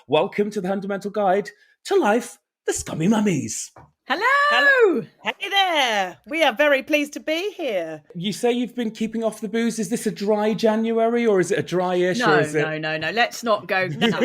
Welcome to the Hundamental Guide to Life, the Scummy Mummies. Hello! Hey there! We are very pleased to be here. You say you've been keeping off the booze. Is this a dry January or is it a dry-ish? No, or is it... no. Let's not go. No.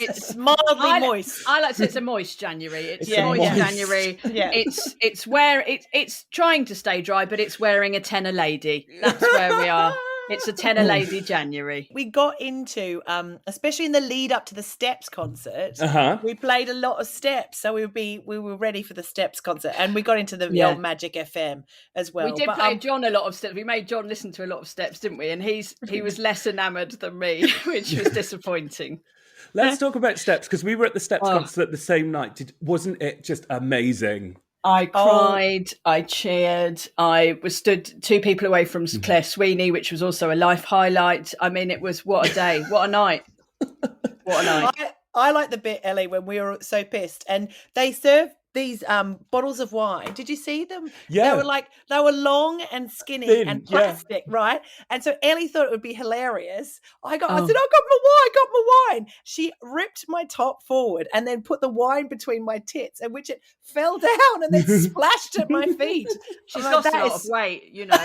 It's mildly moist. I like to say it's a moist January. It's a moist moist. January. Yeah. It's where it's trying to stay dry, but it's wearing a tenor lady. That's where we are. It's a tenor lady January. We got into, especially in the lead up to the Steps concert, we played a lot of Steps, so we were ready for the Steps concert, and we got into the old Magic FM as well. We did play John a lot of Steps. We made John listen to a lot of Steps, didn't we? And he was less enamoured than me, which was disappointing. Let's talk about Steps, because we were at the Steps concert the same night. Wasn't it just amazing? I cried, I cheered, I was stood 2 people away from Claire Sweeney, which was also a life highlight. I mean, it was what a day, what a night. What a night. I like the bit, Ellie, when we were so pissed and they served these bottles of wine. Did you see them? Yeah. They were long and skinny Thin, and plastic, right? And so Ellie thought it would be hilarious. I said, I got my wine. She ripped my top forward and then put the wine between my tits, and which it fell down and then splashed at my feet. She's lost a lot of weight, you know.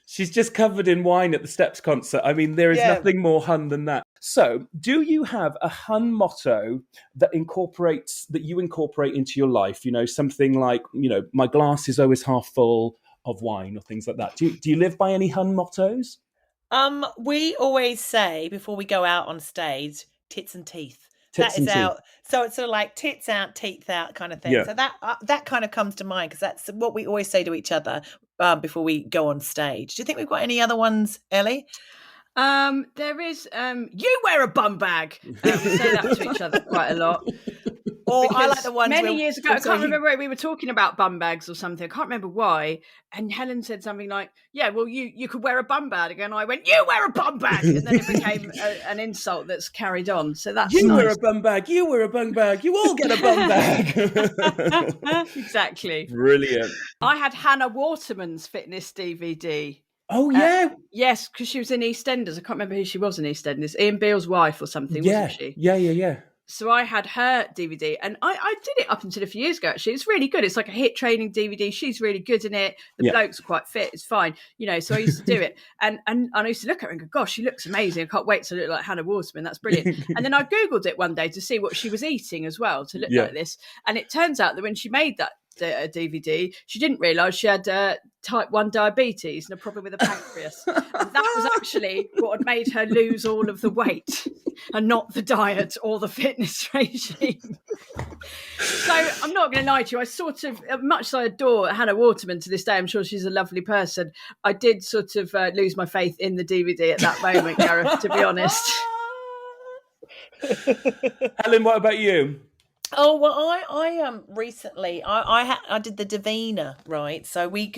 She's just covered in wine at the Steps concert. I mean, there is nothing more hun than that. So, do you have a hun motto that you incorporate into your life? You know, something like, you know, my glass is always half full of wine, or things like that. Do you live by any hun mottos? We always say before we go out on stage, tits and teeth. Tits and teeth. Out. So it's sort of like tits out, teeth out kind of thing. Yeah. So that kind of comes to mind, because that's what we always say to each other before we go on stage. Do you think we've got any other ones, Ellie? There is, you wear a bum bag. We say that to each other quite a lot. Or I like the ones many years ago, I can't remember where we were talking about bum bags or something. I can't remember why. And Helen said something like, yeah, well, you could wear a bum bag. And I went, you wear a bum bag. And then it became an insult that's carried on. So that's You nice. wear a bum bag. You wear a bum bag. You all get a bum bag. Exactly. Brilliant. I had Hannah Waterman's fitness DVD. Oh, yeah. Yes, because she was in EastEnders. I can't remember who she was in EastEnders. Ian Beale's wife or something, wasn't she? Yeah. So I had her DVD, and I did it up until a few years ago, actually. It's really good. It's like a hit training DVD. She's really good in it. The bloke's quite fit. It's fine. You know, so I used to do it. And I used to look at her and go, gosh, she looks amazing. I can't wait to look like Hannah Waterman. That's brilliant. And then I Googled it one day to see what she was eating as well, to look like this. And it turns out that when she made that DVD, she didn't realise she had type 1 diabetes and a problem with the pancreas. And that was actually what had made her lose all of the weight, and not the diet or the fitness regime. So I'm not going to lie to you, I sort of, much as I adore Hannah Waterman to this day, I'm sure she's a lovely person, I did sort of lose my faith in the DVD at that moment, Gareth, to be honest. Helen, what about you? Oh, well, I recently I did the Davina, right? So we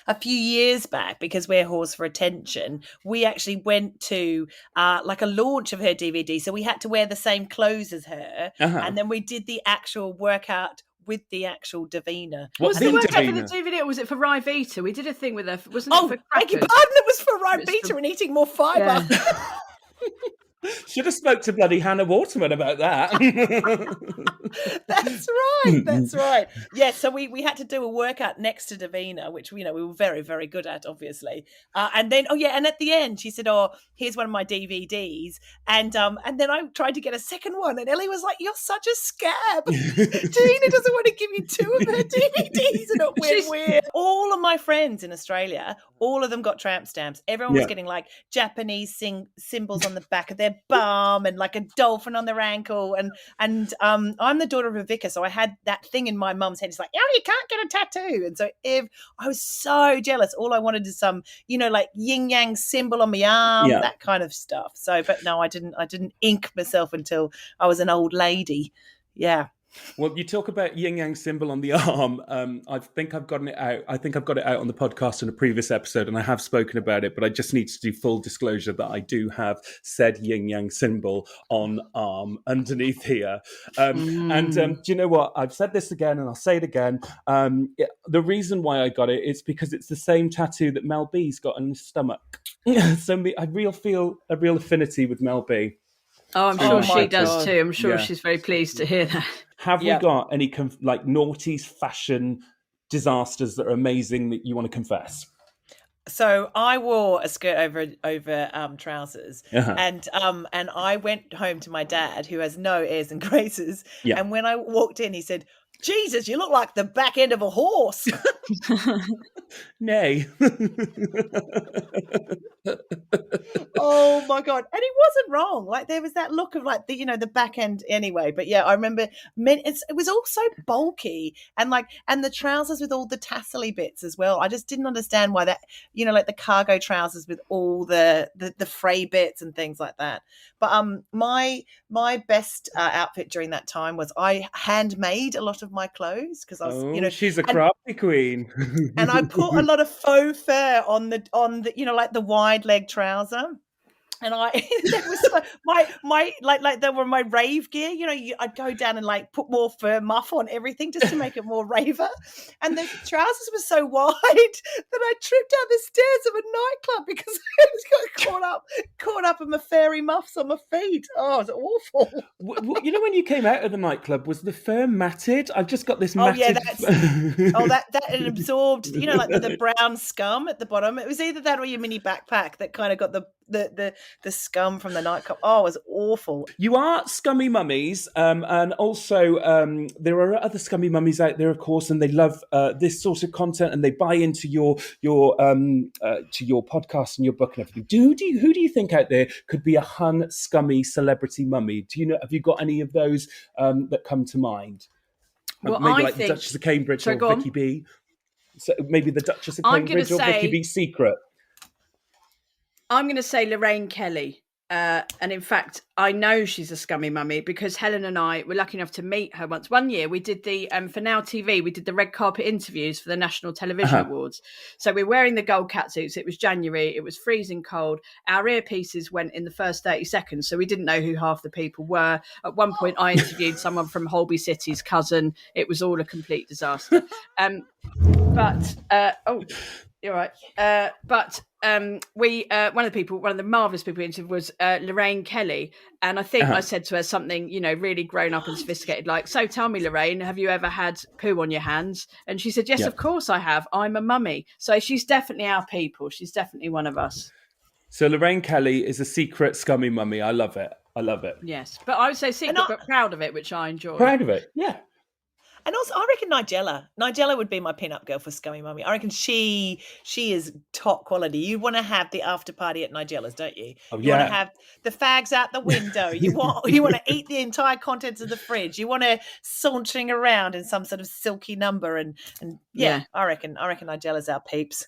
a few years back, because we're Whores for Attention, we actually went to like a launch of her DVD. So we had to wear the same clothes as her, and then we did the actual workout with the actual Davina. Was it workout for the DVD, or was it for Ryvita? We did a thing with her, wasn't it? For beg your pardon, it was for Ryvita and eating more fibre. Yeah. Should have spoke to bloody Hannah Waterman about that. That's right. Yeah, so we had to do a workout next to Davina, which we were very, very good at, obviously. And then and at the end she said, "Oh, here's one of my DVDs." And then I tried to get a second one, and Ellie was like, "You're such a scab. Gina doesn't want to give you 2 of her DVDs," and it went weird. All of my friends in Australia, all of them got tramp stamps. Everyone was getting like Japanese symbols on the back of their bum and like a dolphin on their ankle, and I'm the daughter of a vicar, so I had that thing in my mum's head. It's like, oh, you can't get a tattoo. And so I was so jealous. All I wanted is some, like yin yang symbol on my arm, that kind of stuff. So, but no, I didn't ink myself until I was an old lady. Yeah. Well, you talk about yin yang symbol on the arm. I think I've gotten it out. I think I've got it out on the podcast in a previous episode, and I have spoken about it, but I just need to do full disclosure that I do have said yin yang symbol on arm underneath here. And do you know what? I've said this again, and I'll say it again. The reason why I got it is because it's the same tattoo that Mel B's got on his stomach. So I feel a real affinity with Mel B. Oh, I'm through sure my she pictures. does too. I'm sure Yeah. she's very pleased to hear that. Have Yeah. we got any like naughties fashion disasters that are amazing that you want to confess? So I wore a skirt over trousers, Uh-huh. and I went home to my dad, who has no airs and graces. Yeah. And when I walked in, he said, "Jesus, you look like the back end of a horse." Nay. Oh my god! And he wasn't wrong. Like there was that look of like the back end anyway. But yeah, I remember. It was all so bulky and the trousers with all the tassely bits as well. I just didn't understand why that like the cargo trousers with all the fray bits and things like that. But my best outfit during that time was I handmade a lot of my clothes because I was she's a crafty queen. and I put a lot of faux fur on the like the wide leg trouser. And that was my they were my rave gear. I'd go down and like put more fur muff on everything just to make it more raver. And the trousers were so wide that I tripped down the stairs of a nightclub because I just got caught up in my fairy muffs on my feet. Oh, it was awful. When you came out of the nightclub, was the fur matted? I've just got this Oh matted. yeah, that it absorbed. Like the brown scum at the bottom. It was either that or your mini backpack that kind of got the scum from the nightclub. Oh, it was awful. You are Scummy Mummies, and also there are other Scummy Mummies out there, of course, and they love this sort of content, and they buy into your podcast and your book and everything. Who do you think out there could be a Hun Scummy celebrity mummy? Do you know? Have you got any of those that come to mind? Well, maybe I like think the Duchess of Cambridge Sorry, or go on. Vicky B. So maybe the Duchess of I'm gonna Cambridge or say- Vicky B. Secret. I'm going to say Lorraine Kelly. And in fact, I know she's a Scummy mummy because Helen and I were lucky enough to meet her once. One year we did the, for Now TV, we did the red carpet interviews for the National Television Awards. So we're wearing the gold catsuits. It was January. It was freezing cold. Our earpieces went in the first 30 seconds. So we didn't know who half the people were. At one point I interviewed someone from Holby City's cousin. It was all a complete disaster. You're right. One of the marvelous people we interviewed was Lorraine Kelly, and I think I said to her something, really grown up and sophisticated, like, "So tell me, Lorraine, have you ever had poo on your hands?" And she said, "Yes, of course I have. I'm a mummy." So she's definitely our people. She's definitely one of us. So Lorraine Kelly is a secret Scummy mummy. I love it. Yes, but I would say secret, but proud of it, which I enjoy. Proud of it. Yeah. And also, I reckon Nigella would be my pin-up girl for Scummy Mummy. I reckon she is top quality. You want to have the after party at Nigella's, don't you? Oh, you want to have the fags out the window. You want to eat the entire contents of the fridge. You want to sauntering around in some sort of silky number and yeah. I reckon Nigella's our peeps.